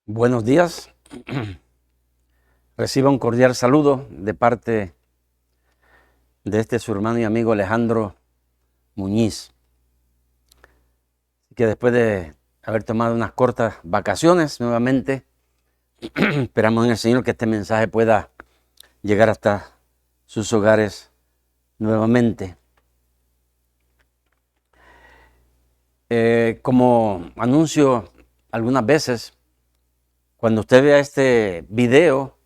Buenos días. Reciba un cordial saludo de parte de su hermano y amigo Alejandro Muñiz, que después de haber tomado unas cortas vacaciones nuevamente, esperamos en el Señor que este mensaje pueda llegar hasta sus hogares nuevamente. Como anuncio algunas veces, cuando usted vea este video,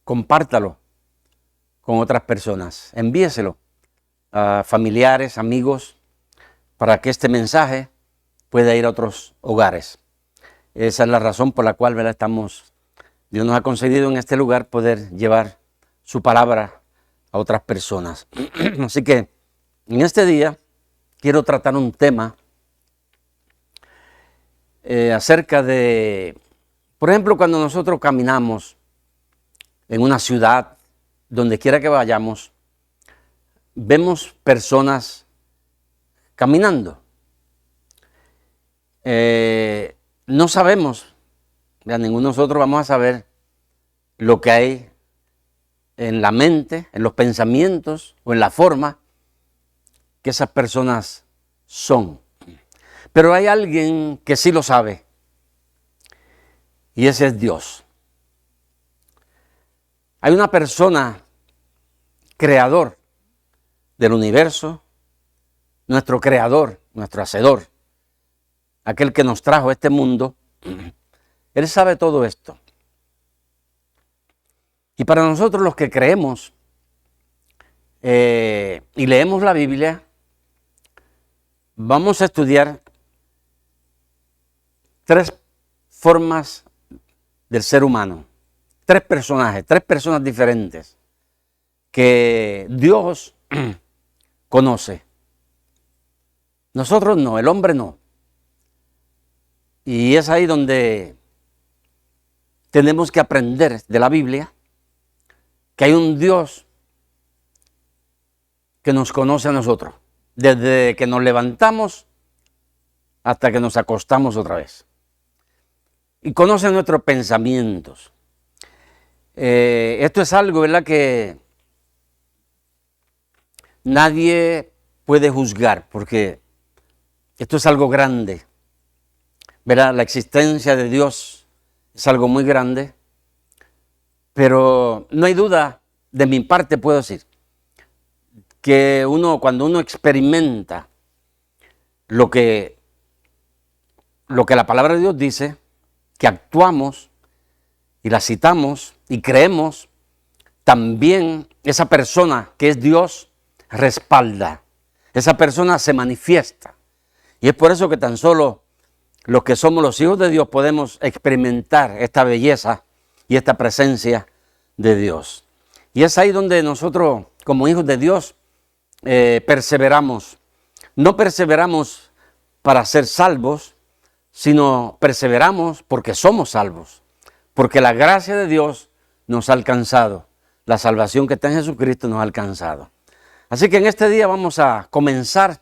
compártalo con otras personas, envíeselo a familiares, amigos, para que este mensaje pueda ir a otros hogares. Esa es la razón por la cual, ¿verdad? Dios nos ha concedido en este lugar poder llevar su palabra a otras personas. Así que en este día quiero tratar un tema acerca de, por ejemplo, cuando nosotros caminamos en una ciudad, donde quiera que vayamos, vemos personas caminando. No sabemos, ninguno de nosotros vamos a saber lo que hay en la mente, en los pensamientos o en la forma que esas personas son. Pero hay alguien que sí lo sabe, y ese es Dios. Hay una persona, creador del universo, nuestro creador, nuestro hacedor, aquel que nos trajo a este mundo. Él sabe todo esto. Y para nosotros los que creemos y leemos la Biblia, vamos a estudiar tres formas del ser humano, tres personajes, tres personas diferentes que Dios conoce. Nosotros no, el hombre no. Y es ahí donde tenemos que aprender de la Biblia que hay un Dios que nos conoce a nosotros, desde que nos levantamos hasta que nos acostamos otra vez. Y conoce nuestros pensamientos. Esto es algo, ¿verdad?, que nadie puede juzgar, porque esto es algo grande, ¿verdad? La existencia de Dios es algo muy grande, pero no hay duda, de mi parte puedo decir, que cuando uno experimenta lo que la palabra de Dios dice, que actuamos y la citamos y creemos, también esa persona que es Dios respalda, esa persona se manifiesta. Y es por eso que tan solo los que somos los hijos de Dios podemos experimentar esta belleza y esta presencia de Dios. Y es ahí donde nosotros, como hijos de Dios, perseveramos. No perseveramos para ser salvos, sino perseveramos porque somos salvos, porque la gracia de Dios nos ha alcanzado, la salvación que está en Jesucristo nos ha alcanzado. Así que en este día vamos a comenzar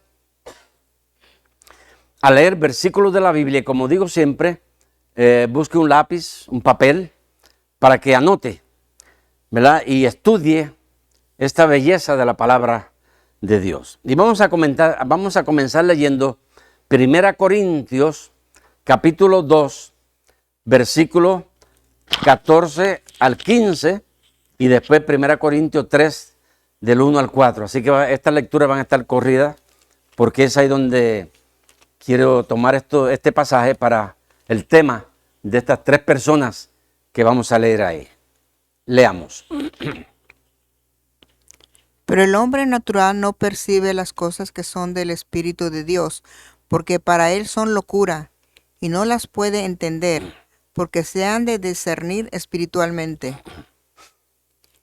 a leer versículos de la Biblia, y como digo siempre, busque un lápiz, un papel, para que anote, ¿verdad?, y estudie esta belleza de la palabra de Dios. Y vamos a comenzar leyendo 1 Corintios, capítulo 2, versículo 14 al 15, y después 1 Corintios 3, del 1 al 4. Así que estas lecturas van a estar corridas, porque es ahí donde quiero tomar este pasaje para el tema de estas tres personas que vamos a leer ahí. Leamos. Pero el hombre natural no percibe las cosas que son del Espíritu de Dios, porque para él son locura, y no las puede entender, porque se han de discernir espiritualmente.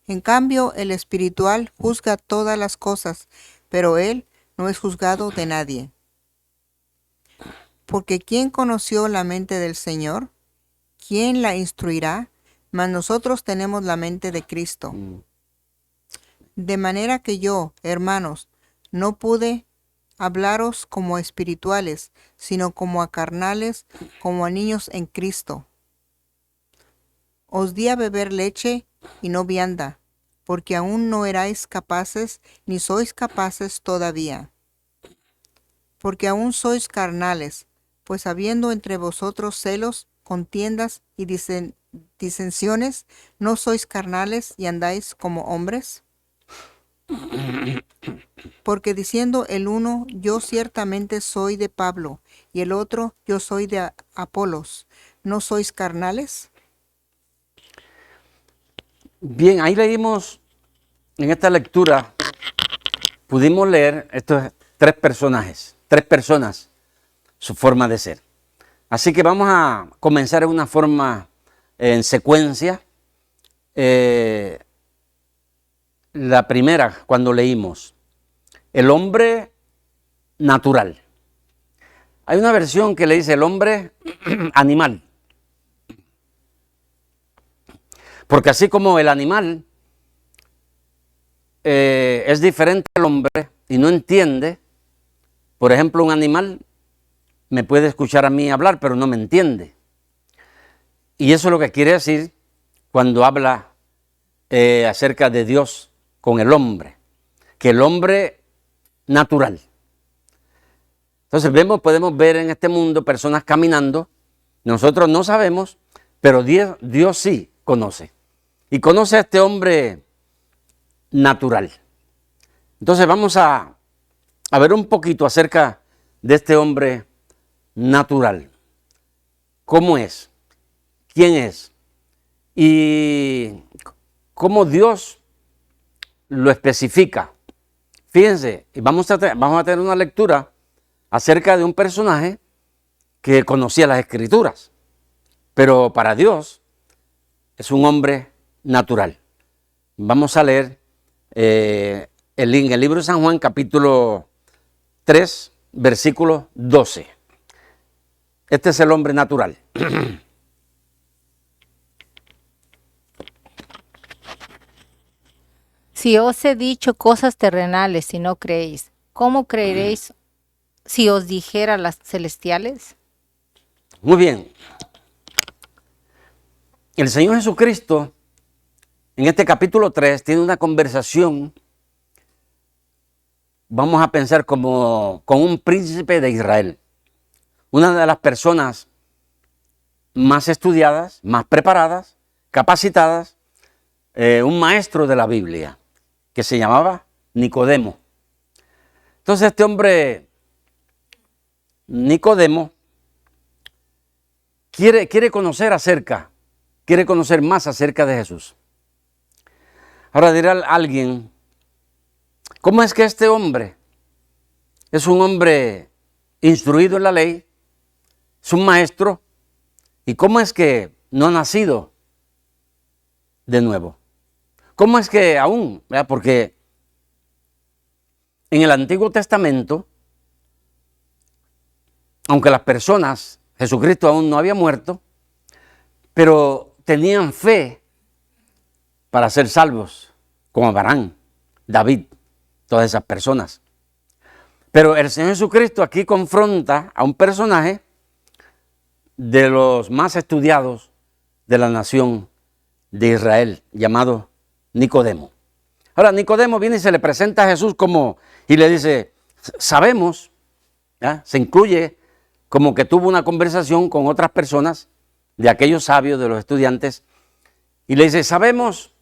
En cambio, el espiritual juzga todas las cosas, pero él no es juzgado de nadie. Porque ¿quién conoció la mente del Señor? ¿Quién la instruirá? Mas nosotros tenemos la mente de Cristo. De manera que yo, hermanos, no pude hablaros como a espirituales, sino como a carnales, como a niños en Cristo. Os di a beber leche y no vianda, porque aún no erais capaces, ni sois capaces todavía. Porque aún sois carnales, pues habiendo entre vosotros celos, contiendas y disensiones, ¿no sois carnales y andáis como hombres? Porque diciendo el uno, yo ciertamente soy de Pablo, y el otro, yo soy de Apolos, ¿no sois carnales? Bien, ahí leímos, en esta lectura, pudimos leer estos tres personas, su forma de ser. Así que vamos a comenzar en una forma, en secuencia. La primera, cuando leímos, el hombre natural. Hay una versión que le dice el hombre animal. Porque así como el animal es diferente al hombre y no entiende, por ejemplo, un animal me puede escuchar a mí hablar, pero no me entiende. Y eso es lo que quiere decir cuando habla acerca de Dios con el hombre, que el hombre natural. Entonces podemos ver en este mundo personas caminando, nosotros no sabemos, pero Dios sí conoce. Y conoce a este hombre natural. Entonces vamos a ver un poquito acerca de este hombre natural. ¿Cómo es? ¿Quién es? Y cómo Dios lo especifica. Fíjense, y vamos a tener una lectura acerca de un personaje que conocía las Escrituras, pero para Dios es un hombre natural. Vamos a leer en el libro de San Juan, capítulo 3, versículo 12. Este es el hombre natural. Si os he dicho cosas terrenales y no creéis, ¿cómo creeréis si os dijera las celestiales? Muy bien. El Señor Jesucristo, en este capítulo 3, tiene una conversación, vamos a pensar como con un príncipe de Israel. Una de las personas más estudiadas, más preparadas, capacitadas, un maestro de la Biblia, que se llamaba Nicodemo. Entonces este hombre, Nicodemo, quiere conocer más acerca de Jesús. Ahora dirá alguien, ¿cómo es que este hombre es un hombre instruido en la ley, es un maestro, y cómo es que no ha nacido de nuevo? ¿Cómo es que aún? ¿Verdad? Porque en el Antiguo Testamento, aunque las personas, Jesucristo aún no había muerto, pero tenían fe para ser salvos, como Abraham, David, todas esas personas. Pero el Señor Jesucristo aquí confronta a un personaje de los más estudiados de la nación de Israel, llamado Nicodemo. Ahora, Nicodemo viene y se le presenta a Jesús y le dice, sabemos, ¿ya? Se incluye como que tuvo una conversación con otras personas, de aquellos sabios, de los estudiantes, y le dice, sabemos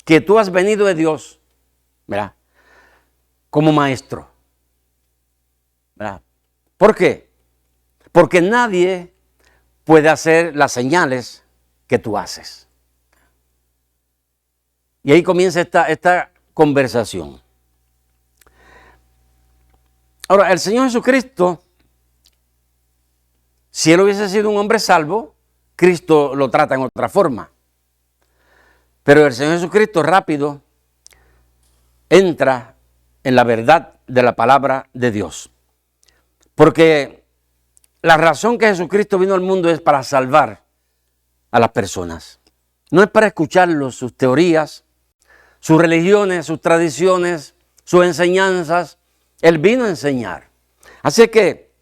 que tú has venido de Dios, ¿verdad? Como maestro, ¿verdad? ¿Por qué? Porque nadie puede hacer las señales que tú haces. Y ahí comienza esta conversación. Ahora, el Señor Jesucristo, si Él hubiese sido un hombre salvo, Cristo lo trata en otra forma. Pero el Señor Jesucristo rápido entra en la verdad de la palabra de Dios. Porque la razón que Jesucristo vino al mundo es para salvar a las personas. No es para escucharlos, sus teorías, sus religiones, sus tradiciones, sus enseñanzas. Él vino a enseñar. Así que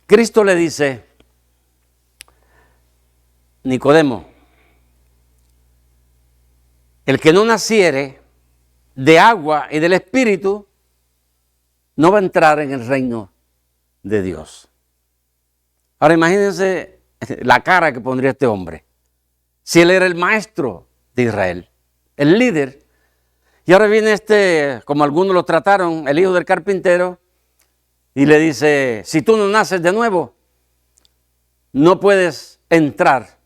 Cristo le dice, Nicodemo, el que no naciere de agua y del Espíritu no va a entrar en el reino de Dios. Ahora imagínense la cara que pondría este hombre. Si él era el maestro de Israel, el líder, y ahora viene como algunos lo trataron, el hijo del carpintero, y le dice, si tú no naces de nuevo, no puedes entrar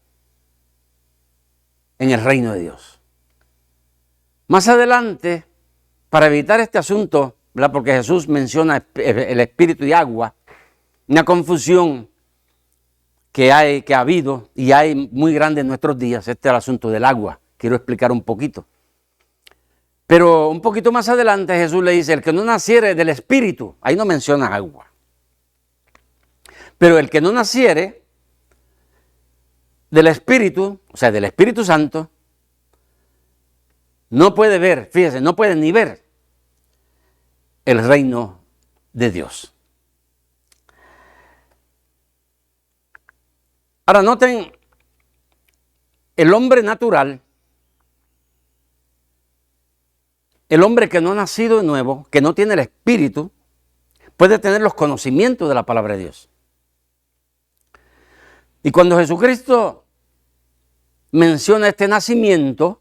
en el reino de Dios. Más adelante, para evitar este asunto, ¿verdad? Porque Jesús menciona el espíritu y agua, una confusión que ha habido y hay muy grande en nuestros días, este es el asunto del agua. Quiero explicar un poquito. Pero un poquito más adelante Jesús le dice, el que no naciere del Espíritu, ahí no menciona agua. Pero el que no naciere del Espíritu, o sea, del Espíritu Santo, no puede ver, fíjese, no puede ni ver el reino de Dios. Ahora noten, el hombre natural, el hombre que no ha nacido de nuevo, que no tiene el Espíritu, puede tener los conocimientos de la palabra de Dios. Y cuando Jesucristo menciona este nacimiento,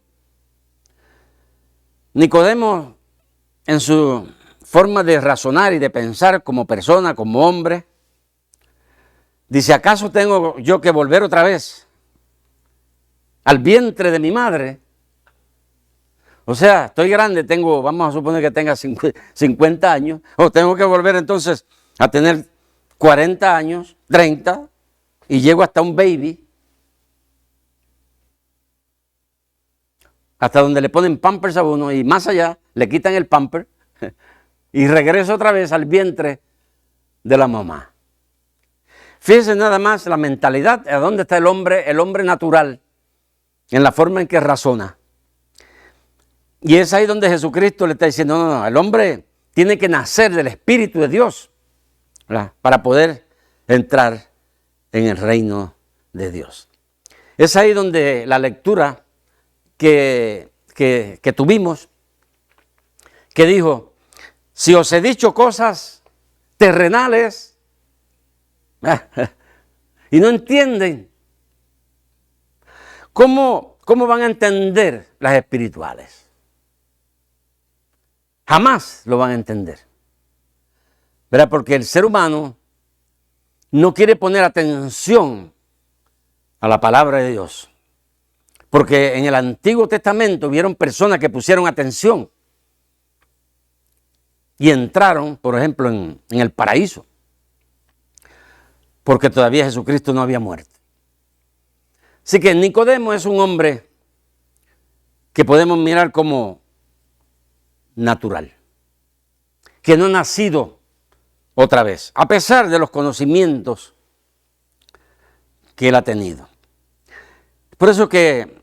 Nicodemo, en su forma de razonar y de pensar como persona, como hombre, dice, ¿acaso tengo yo que volver otra vez al vientre de mi madre? O sea, estoy grande, vamos a suponer que tenga 50 años, o tengo que volver entonces a tener 40 años, 30, y llego hasta un baby, hasta donde le ponen pampers a uno, y más allá le quitan el pamper, y regreso otra vez al vientre de la mamá. Fíjense nada más la mentalidad, a dónde está el hombre natural, en la forma en que razona. Y es ahí donde Jesucristo le está diciendo, no, el hombre tiene que nacer del Espíritu de Dios, ¿verdad? Para poder entrar en el reino de Dios. Es ahí donde la lectura que tuvimos, que dijo, si os he dicho cosas terrenales, y no entienden, ¿cómo van a entender las espirituales? Jamás lo van a entender, ¿verdad? Porque el ser humano no quiere poner atención a la palabra de Dios. Porque en el Antiguo Testamento vieron personas que pusieron atención y entraron, por ejemplo, en el paraíso. Porque todavía Jesucristo no había muerto. Así que Nicodemo es un hombre que podemos mirar como natural, que no ha nacido otra vez, a pesar de los conocimientos que él ha tenido. Por eso que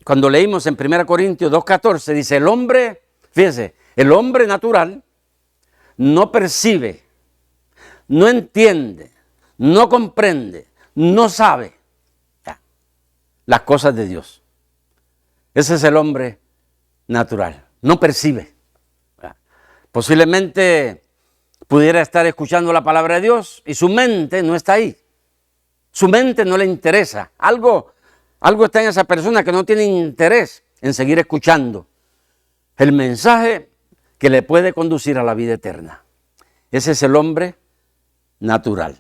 cuando leímos en 1 Corintios 2:14, dice, el hombre, fíjense, el hombre natural no percibe, no entiende, no comprende, no sabe las cosas de Dios. Ese es el hombre natural, no percibe. Posiblemente pudiera estar escuchando la palabra de Dios y su mente no está ahí. Su mente no le interesa. Algo está en esa persona que no tiene interés en seguir escuchando el mensaje que le puede conducir a la vida eterna. Ese es el hombre natural.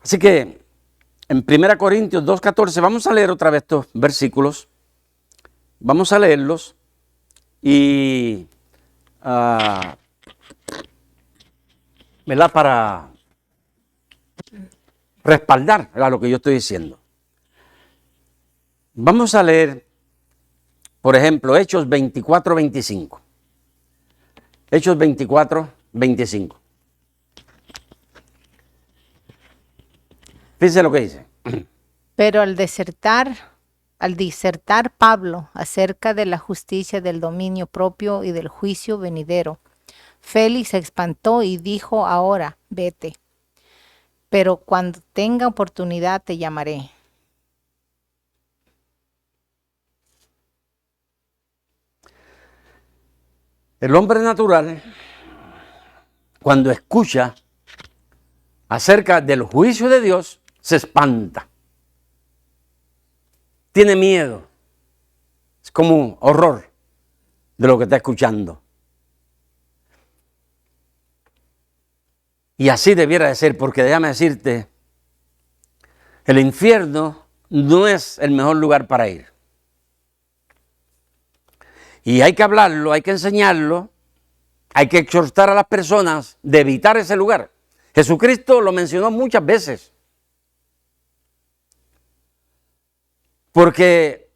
Así que en 1 Corintios 2:14 vamos a leer otra vez estos versículos. Vamos a leerlos y ¿verdad? Para respaldar, ¿verdad?, lo que yo estoy diciendo. Vamos a leer, por ejemplo, Hechos 24:25. Hechos 24:25. Fíjense lo que dice. Pero al disertar Pablo acerca de la justicia del dominio propio y del juicio venidero, Félix se espantó y dijo, ahora, vete. pero cuando tenga oportunidad te llamaré. El hombre natural, cuando escucha acerca del juicio de Dios, se espanta. Tiene miedo. Es como un horror de lo que está escuchando. Y así debiera de ser, porque déjame decirte, el infierno no es el mejor lugar para ir. Y hay que hablarlo, hay que enseñarlo, hay que exhortar a las personas de evitar ese lugar. Jesucristo lo mencionó muchas veces. Porque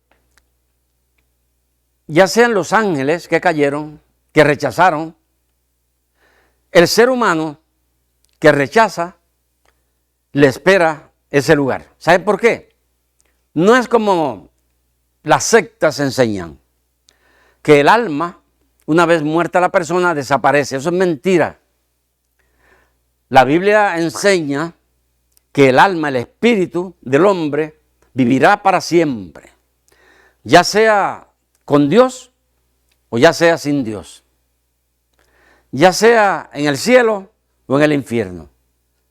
ya sean los ángeles que cayeron, que rechazaron, el ser humano que rechaza, le espera ese lugar. ¿Sabe por qué? No es como las sectas enseñan, que el alma, una vez muerta la persona, desaparece. Eso es mentira. La Biblia enseña que el alma, el espíritu del hombre, vivirá para siempre, ya sea con Dios o ya sea sin Dios, ya sea en el cielo o en el infierno.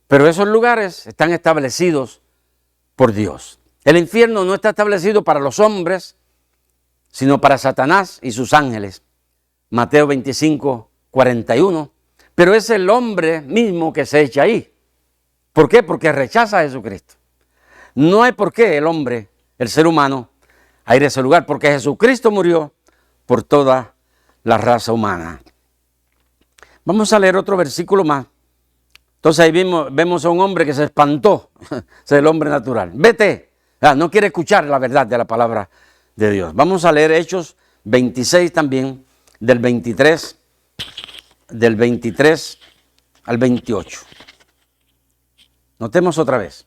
Pero esos lugares están establecidos por Dios. El infierno no está establecido para los hombres, sino para Satanás y sus ángeles. Mateo 25, 41. Pero es el hombre mismo que se echa ahí. ¿Por qué? Porque rechaza a Jesucristo. No hay por qué el hombre, el ser humano, a ir a ese lugar, porque Jesucristo murió por toda la raza humana. Vamos a leer otro versículo más. Entonces ahí vemos a un hombre que se espantó, es el hombre natural. Vete, no quiere escuchar la verdad de la palabra de Dios. Vamos a leer Hechos 26 también, del 23 al 28. Notemos otra vez.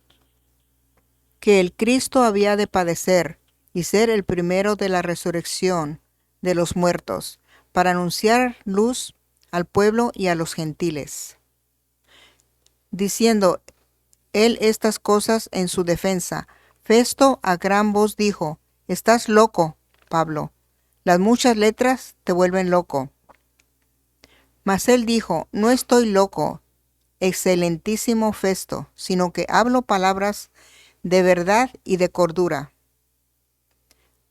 Que el Cristo había de padecer y ser el primero de la resurrección de los muertos, para anunciar luz al pueblo y a los gentiles. Diciendo él estas cosas en su defensa, Festo a gran voz dijo: Estás loco, Pablo, las muchas letras te vuelven loco. Mas él dijo: No estoy loco, excelentísimo Festo, sino que hablo palabras de verdad y de cordura.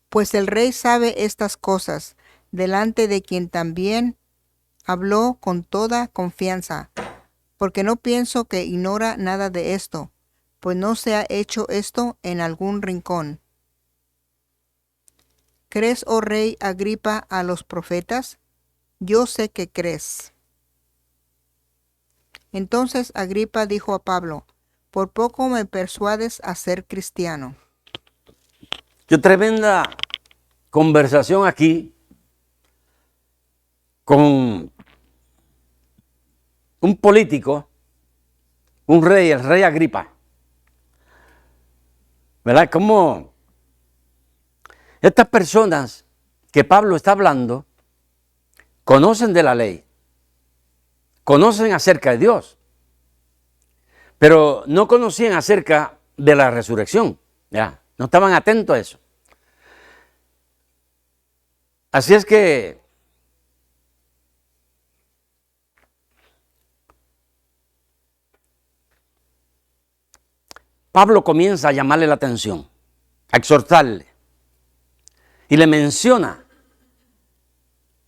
Pues el rey sabe estas cosas, delante de quien también habló con toda confianza, porque no pienso que ignora nada de esto, pues no se ha hecho esto en algún rincón. ¿Crees, oh rey Agripa, a los profetas? Yo sé que crees. Entonces Agripa dijo a Pablo: Por poco me persuades a ser cristiano. Qué tremenda conversación aquí con un político, un rey, el rey Agripa. ¿Verdad? Como estas personas que Pablo está hablando conocen de la ley, conocen acerca de Dios, pero no conocían acerca de la resurrección. ¿Ya? No estaban atentos a eso. Así es que Pablo comienza a llamarle la atención, a exhortarle, y le menciona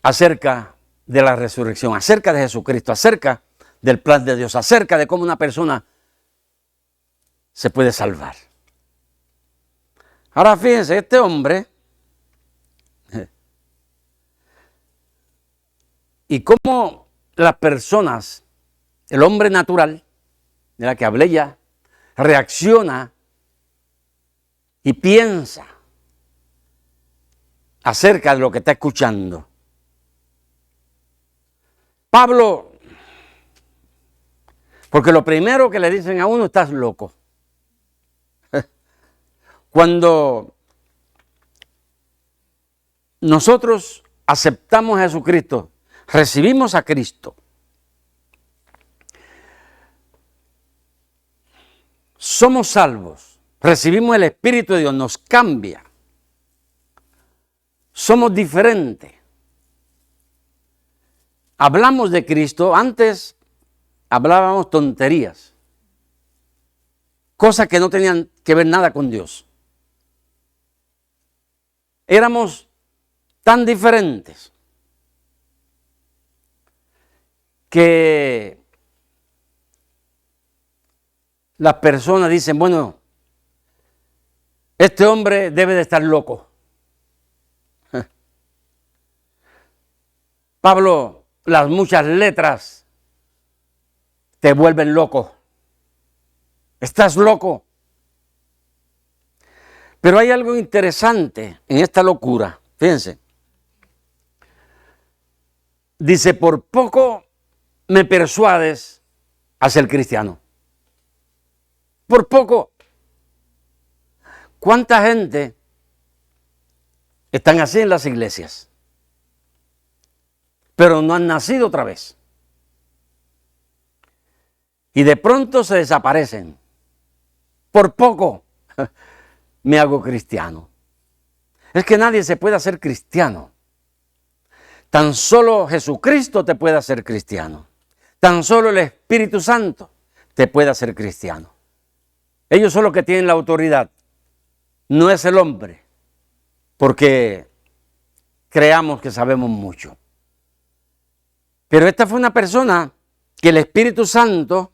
acerca de la resurrección, acerca de Jesucristo, acerca del plan de Dios, acerca de cómo una persona se puede salvar. Ahora fíjense, este hombre, y cómo las personas, el hombre natural, de la que hablé ya, reacciona y piensa acerca de lo que está escuchando. Pablo, porque lo primero que le dicen a uno: estás loco. Cuando nosotros aceptamos a Jesucristo, recibimos a Cristo, somos salvos, recibimos el Espíritu de Dios, nos cambia. Somos diferentes. Hablamos de Cristo, antes hablábamos tonterías, cosas que no tenían que ver nada con Dios. Éramos tan diferentes que las personas dicen, bueno, este hombre debe de estar loco. Pablo, las muchas letras te vuelven loco. Estás loco. Pero hay algo interesante en esta locura. Fíjense. Dice, por poco me persuades a ser cristiano. Por poco. ¿Cuánta gente están así en las iglesias? Pero no han nacido otra vez. Y de pronto se desaparecen. Por poco me hago cristiano. Es que nadie se puede hacer cristiano. Tan solo Jesucristo te puede hacer cristiano. Tan solo el Espíritu Santo te puede hacer cristiano. Ellos son los que tienen la autoridad. No es el hombre. Porque creamos que sabemos mucho. Pero esta fue una persona que el Espíritu Santo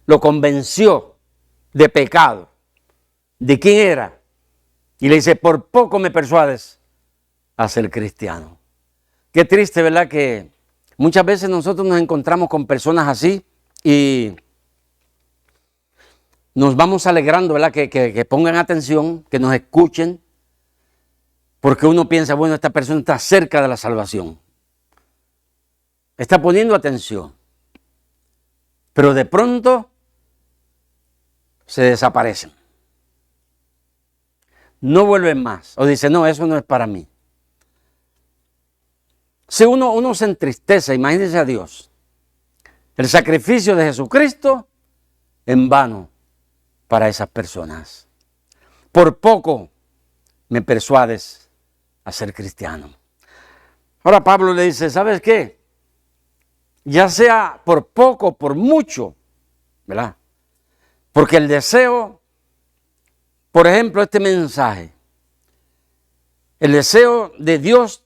lo convenció de pecado, de quién era. Y le dice, por poco me persuades a ser cristiano. Qué triste, ¿verdad? Que muchas veces nosotros nos encontramos con personas así y nos vamos alegrando, ¿verdad? Que pongan atención, que nos escuchen, porque uno piensa, bueno, esta persona está cerca de la salvación. Está poniendo atención. Pero de pronto se desaparecen. No vuelven más. O dicen, no, eso no es para mí. Si uno se entristece, imagínense a Dios. El sacrificio de Jesucristo en vano para esas personas. Por poco me persuades a ser cristiano. Ahora Pablo le dice, ¿sabes qué? Ya sea por poco, por mucho, ¿verdad? Porque el deseo, por ejemplo, este mensaje, el deseo de Dios,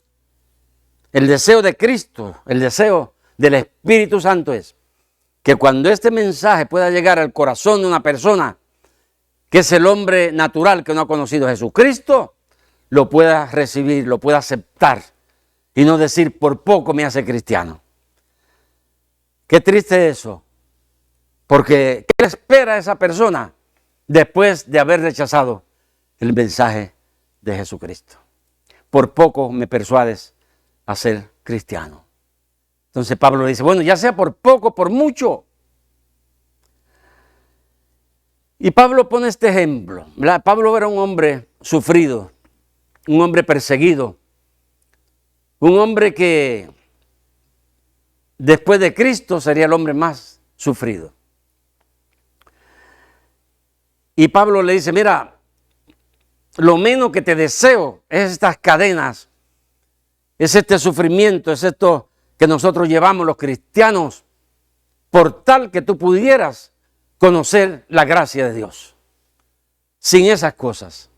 el deseo de Cristo, el deseo del Espíritu Santo es que cuando este mensaje pueda llegar al corazón de una persona que es el hombre natural que no ha conocido a Jesucristo, lo pueda recibir, lo pueda aceptar y no decir por poco me hace cristiano. Qué triste eso, porque ¿qué espera esa persona después de haber rechazado el mensaje de Jesucristo? Por poco me persuades a ser cristiano. Entonces Pablo le dice, bueno, ya sea por poco, por mucho. Y Pablo pone este ejemplo, ¿verdad? Pablo era un hombre sufrido, un hombre perseguido, un hombre que después de Cristo sería el hombre más sufrido. Y Pablo le dice, mira, lo menos que te deseo es estas cadenas, es este sufrimiento, es esto que nosotros llevamos los cristianos, por tal que tú pudieras conocer la gracia de Dios. Sin esas cosas.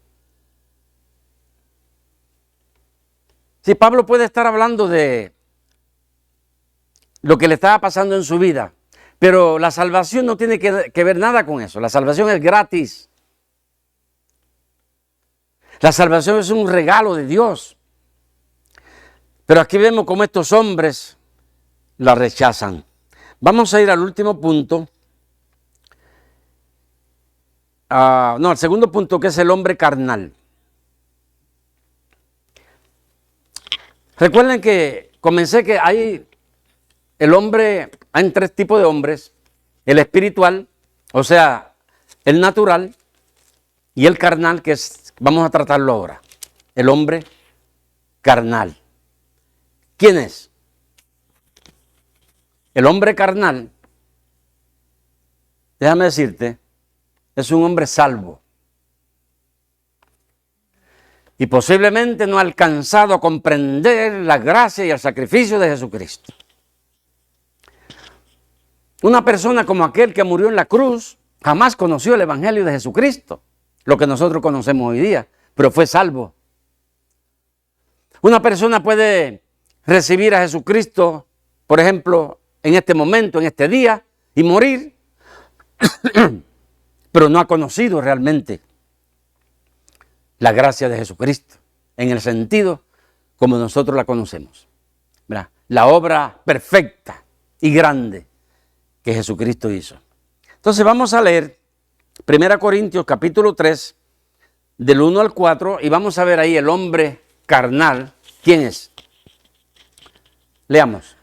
Si Pablo puede estar hablando de lo que le estaba pasando en su vida, pero la salvación no tiene que ver nada con eso. La salvación es gratis. La salvación es un regalo de Dios. Pero aquí vemos cómo estos hombres la rechazan. Vamos a ir al último punto. Al segundo punto, que es el hombre carnal. Recuerden que comencé que hay tres tipos de hombres. El espiritual, o sea, el natural, y el carnal, que es, vamos a tratarlo ahora. El hombre carnal. ¿Quién es? El hombre carnal, déjame decirte, es un hombre salvo. Y posiblemente no ha alcanzado a comprender la gracia y el sacrificio de Jesucristo. Una persona como aquel que murió en la cruz jamás conoció el Evangelio de Jesucristo, lo que nosotros conocemos hoy día, pero fue salvo. Una persona puede recibir a Jesucristo, por ejemplo, en este momento, en este día, y morir, pero no ha conocido realmente la gracia de Jesucristo, en el sentido como nosotros la conocemos. ¿Verdad? La obra perfecta y grande que Jesucristo hizo. Entonces vamos a leer 1 Corintios capítulo 3, del 1 al 4, y vamos a ver ahí el hombre carnal. ¿Quién es? Leamos.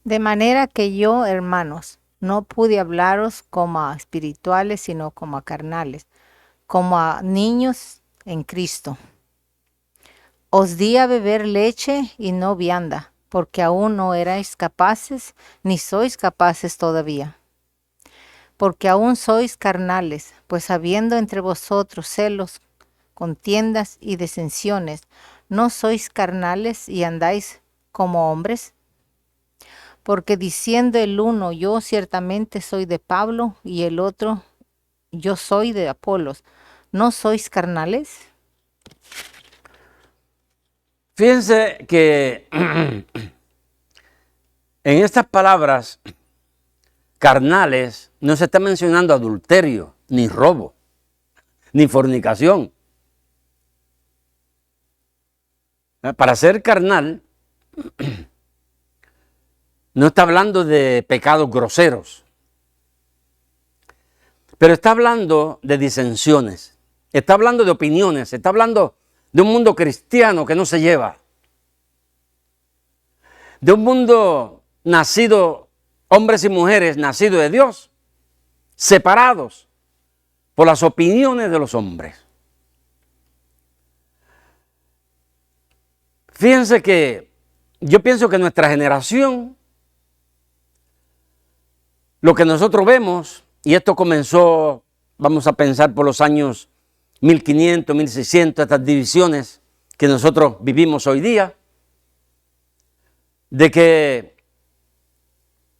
De manera que yo, hermanos, no pude hablaros como a espirituales, sino como a carnales, como a niños en Cristo. Os di a beber leche y no vianda, porque aún no erais capaces, ni sois capaces todavía. Porque aún sois carnales, pues habiendo entre vosotros celos, contiendas y disensiones, ¿no sois carnales y andáis como hombres? Porque diciendo el uno, yo ciertamente soy de Pablo, y el otro, yo soy de Apolos, ¿no sois carnales? Fíjense que en estas palabras carnales no se está mencionando adulterio, ni robo, ni fornicación. Para ser carnal, no está hablando de pecados groseros, pero está hablando de disensiones, está hablando de opiniones, está hablando de un mundo cristiano que no se lleva, de un mundo nacido, hombres y mujeres nacidos de Dios, separados por las opiniones de los hombres. Fíjense que yo pienso que nuestra generación, lo que nosotros vemos, y esto comenzó, vamos a pensar por los años 1500, 1600, estas divisiones que nosotros vivimos hoy día, de que,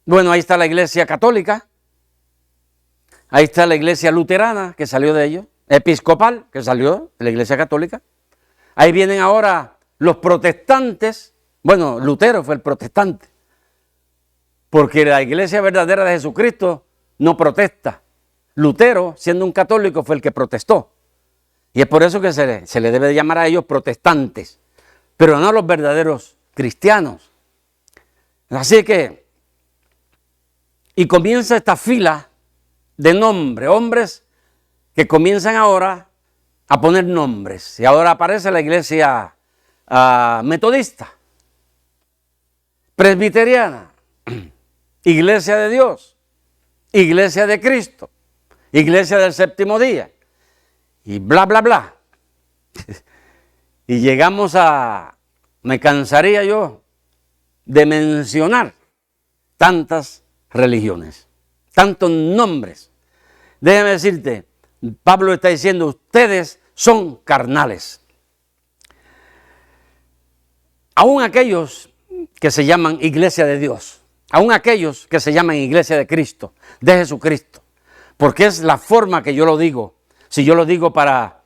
bueno, ahí está la iglesia católica, ahí está la iglesia luterana que salió de ellos, episcopal que salió de la iglesia católica, ahí vienen ahora los protestantes, bueno, Lutero fue el protestante, porque la iglesia verdadera de Jesucristo no protesta. Lutero, siendo un católico, fue el que protestó. Y es por eso que se le debe de llamar a ellos protestantes, pero no los verdaderos cristianos. Así que, y comienza esta fila de nombres, hombres que comienzan ahora a poner nombres. Y ahora aparece la iglesia metodista, presbiteriana, iglesia de Dios, iglesia de Cristo, iglesia del séptimo día, y bla, bla, bla. Y llegamos a, me cansaría yo de mencionar tantas religiones, tantos nombres. Déjame decirte, Pablo está diciendo, ustedes son carnales. Aún aquellos que se llaman iglesia de Dios, aún aquellos que se llaman iglesia de Cristo, de Jesucristo, porque es la forma que yo lo digo. Si yo lo digo para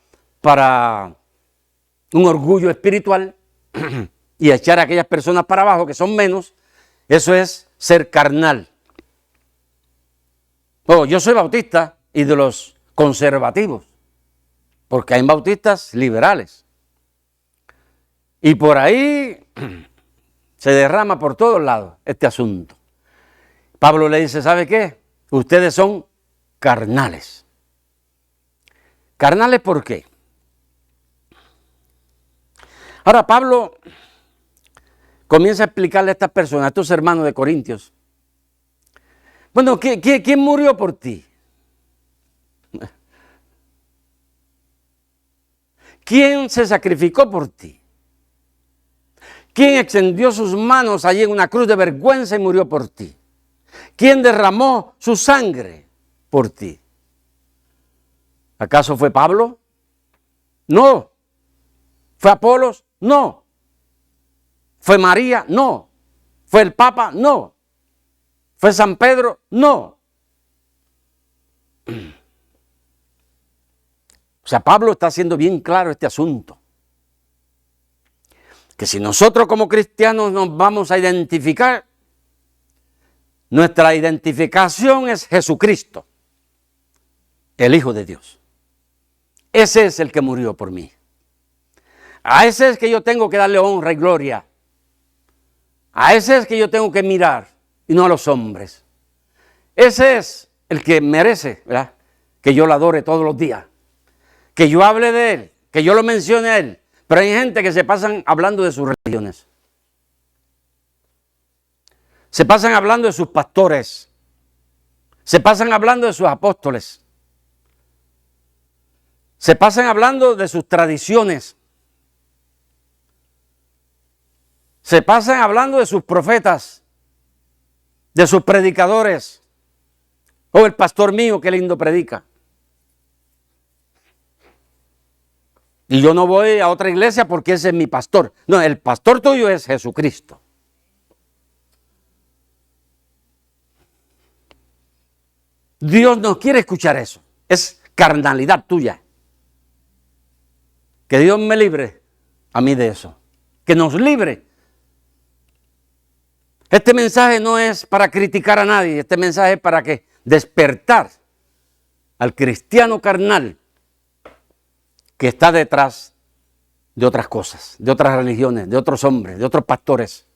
un orgullo espiritual y echar a aquellas personas para abajo que son menos, eso es ser carnal. Oh, yo soy bautista y de los conservativos, porque hay bautistas liberales. Y por ahí se derrama por todos lados este asunto. Pablo le dice, ¿sabe qué? Ustedes son carnales. ¿Carnales por qué? Ahora Pablo comienza a explicarle a estas personas, a estos hermanos de Corintios. Bueno, ¿quién murió por ti? ¿Quién se sacrificó por ti? ¿Quién extendió sus manos allí en una cruz de vergüenza y murió por ti? ¿Quién derramó su sangre por ti? ¿Acaso fue Pablo? No. ¿Fue Apolos? No. ¿Fue María? No. ¿Fue el Papa? No. ¿Fue San Pedro? No. O sea, Pablo está haciendo bien claro este asunto. Que si nosotros como cristianos nos vamos a identificar, nuestra identificación es Jesucristo, el Hijo de Dios. Ese es el que murió por mí. A ese es que yo tengo que darle honra y gloria. A ese es que yo tengo que mirar y no a los hombres. Ese es el que merece, ¿verdad?, que yo lo adore todos los días. Que yo hable de él, que yo lo mencione a él. Pero hay gente que se pasan hablando de sus religiones. Se pasan hablando de sus pastores. Se pasan hablando de sus apóstoles. Se pasan hablando de sus tradiciones. Se pasan hablando de sus profetas, de sus predicadores. Oh, el pastor mío, qué lindo predica. Y yo no voy a otra iglesia porque ese es mi pastor. No, el pastor tuyo es Jesucristo. Dios no quiere escuchar eso. Es carnalidad tuya. Que Dios me libre a mí de eso. Que nos libre. Este mensaje no es para criticar a nadie. Este mensaje es para que despertar al cristiano carnal que está detrás de otras cosas, de otras religiones, de otros hombres, de otros pastores.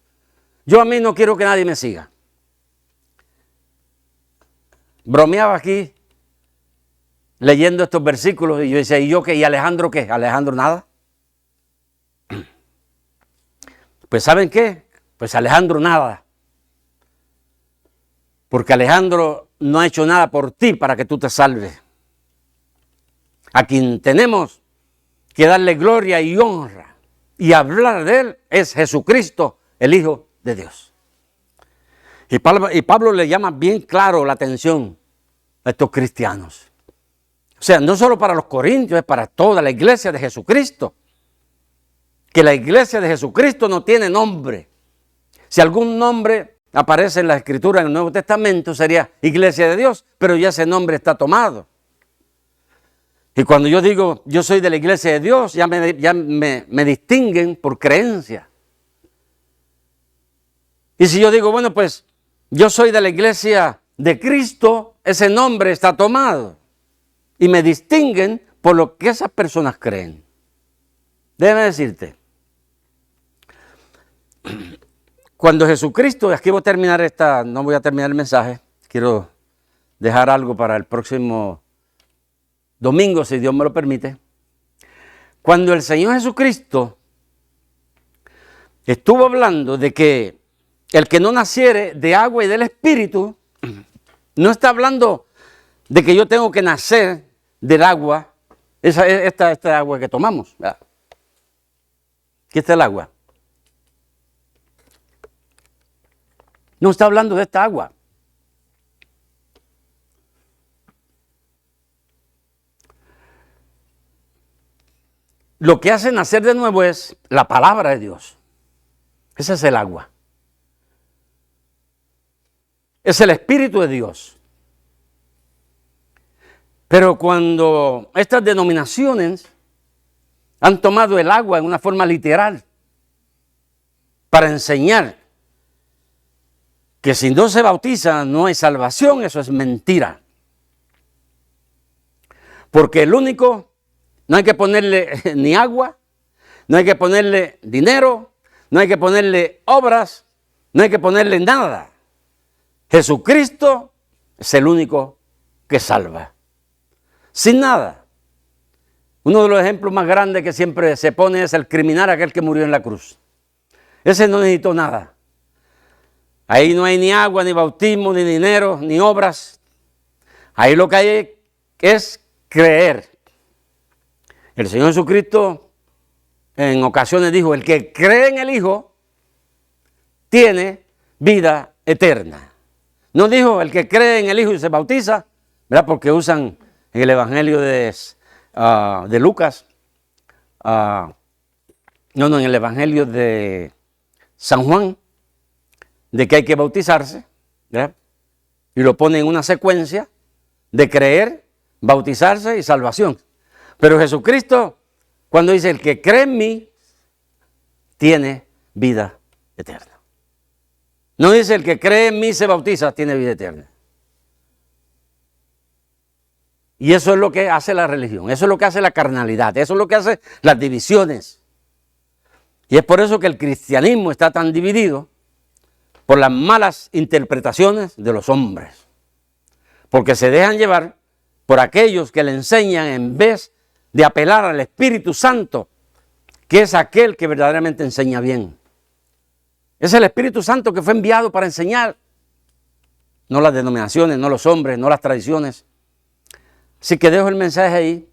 Yo a mí no quiero que nadie me siga. Bromeaba aquí leyendo estos versículos y yo decía, ¿y yo qué? ¿Y Alejandro qué? ¿Alejandro nada? Pues ¿saben qué? Pues Alejandro nada. Porque Alejandro no ha hecho nada por ti para que tú te salves. A quien tenemos que darle gloria y honra y hablar de él es Jesucristo, el Hijo de Dios. Y Pablo le llama bien claro la atención a estos cristianos. O sea, no solo para los corintios, es para toda la iglesia de Jesucristo. Que la iglesia de Jesucristo no tiene nombre. Si algún nombre aparece en la Escritura en el Nuevo Testamento, sería iglesia de Dios, pero ya ese nombre está tomado. Y cuando yo digo, yo soy de la iglesia de Dios, ya me distinguen por creencia. Y si yo digo, bueno, pues yo soy de la iglesia de Cristo, ese nombre está tomado. Y me distinguen por lo que esas personas creen. Déjame decirte, cuando Jesucristo, aquí voy a terminar no voy a terminar el mensaje, quiero dejar algo para el próximo domingo, si Dios me lo permite. Cuando el Señor Jesucristo estuvo hablando de que el que no naciere de agua y del Espíritu, no está hablando de que yo tengo que nacer del agua, esta agua que tomamos. Aquí está el agua. No está hablando de esta agua. Lo que hace nacer de nuevo es la palabra de Dios. Ese es el agua. Es el Espíritu de Dios. Pero cuando estas denominaciones han tomado el agua en una forma literal para enseñar que si no se bautiza no hay salvación, eso es mentira. Porque el único, no hay que ponerle ni agua, no hay que ponerle dinero, no hay que ponerle obras, no hay que ponerle nada. Jesucristo es el único que salva. Sin nada. Uno de los ejemplos más grandes que siempre se pone es el criminal, aquel que murió en la cruz. Ese no necesitó nada. Ahí no hay ni agua, ni bautismo, ni dinero, ni obras. Ahí lo que hay es creer. El Señor Jesucristo en ocasiones dijo, el que cree en el Hijo tiene vida eterna. No dijo el que cree en el Hijo y se bautiza, ¿verdad? Porque usan en el Evangelio de Lucas, en el Evangelio de San Juan, de que hay que bautizarse, ¿verdad? Y lo pone en una secuencia de creer, bautizarse y salvación. Pero Jesucristo, cuando dice, el que cree en mí, tiene vida eterna. No dice, el que cree en mí se bautiza, tiene vida eterna. Y eso es lo que hace la religión, eso es lo que hace la carnalidad, eso es lo que hace las divisiones. Y es por eso que el cristianismo está tan dividido, por las malas interpretaciones de los hombres. Porque se dejan llevar por aquellos que le enseñan en vez de apelar al Espíritu Santo, que es aquel que verdaderamente enseña bien. Es el Espíritu Santo que fue enviado para enseñar, no las denominaciones, no los hombres, no las tradiciones. Así que dejo el mensaje ahí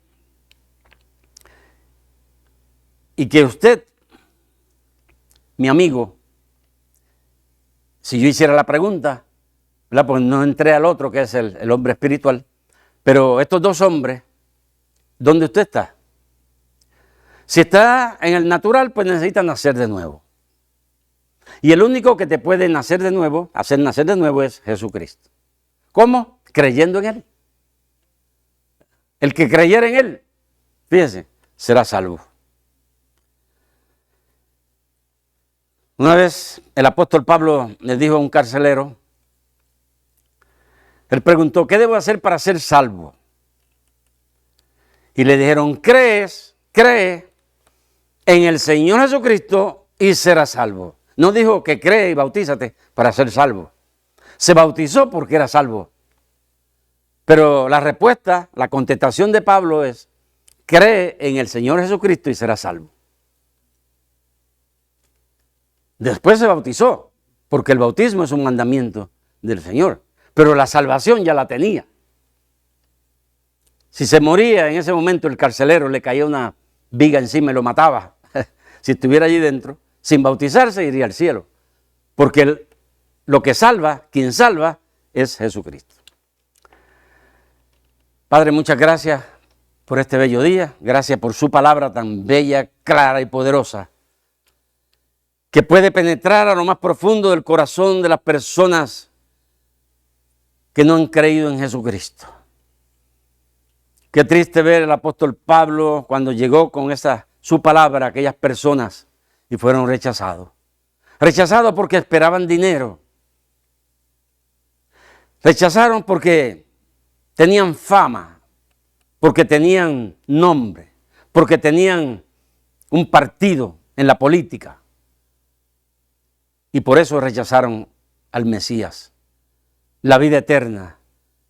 y que usted, mi amigo, si yo hiciera la pregunta, ¿verdad? Pues no entré al otro que es el hombre espiritual, pero estos dos hombres, ¿dónde usted está? Si está en el natural, pues necesita nacer de nuevo. Y el único que te puede nacer de nuevo, hacer nacer de nuevo, es Jesucristo. ¿Cómo? Creyendo en Él. El que creyera en Él, fíjese, será salvo. Una vez el apóstol Pablo le dijo a un carcelero, él preguntó, ¿qué debo hacer para ser salvo? Y le dijeron, cree en el Señor Jesucristo y serás salvo. No dijo que cree y bautízate para ser salvo. Se bautizó porque era salvo. Pero la respuesta, la contestación de Pablo es, cree en el Señor Jesucristo y serás salvo. Después se bautizó, porque el bautismo es un mandamiento del Señor. Pero la salvación ya la tenía. Si se moría en ese momento el carcelero, le caía una viga encima y lo mataba. Si estuviera allí dentro, sin bautizarse iría al cielo. Porque lo que salva, quien salva, es Jesucristo. Padre, muchas gracias por este bello día. Gracias por su palabra tan bella, clara y poderosa, que puede penetrar a lo más profundo del corazón de las personas que no han creído en Jesucristo. Qué triste ver al apóstol Pablo cuando llegó con su palabra a aquellas personas y fueron rechazados. Rechazados porque esperaban dinero. Rechazaron porque tenían fama, porque tenían nombre, porque tenían un partido en la política. Y por eso rechazaron al Mesías, la vida eterna,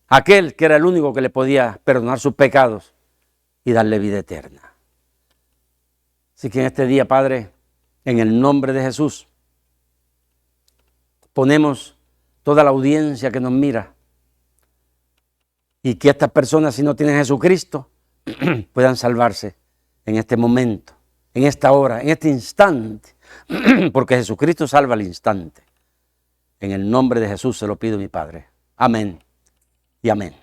aquel que era el único que le podía perdonar sus pecados y darle vida eterna. Así que en este día, Padre, en el nombre de Jesús, ponemos toda la audiencia que nos mira y que estas personas, si no tienen Jesucristo, puedan salvarse en este momento, en esta hora, en este instante, porque Jesucristo salva al instante. En el nombre de Jesús se lo pido, mi Padre. Amén y amén.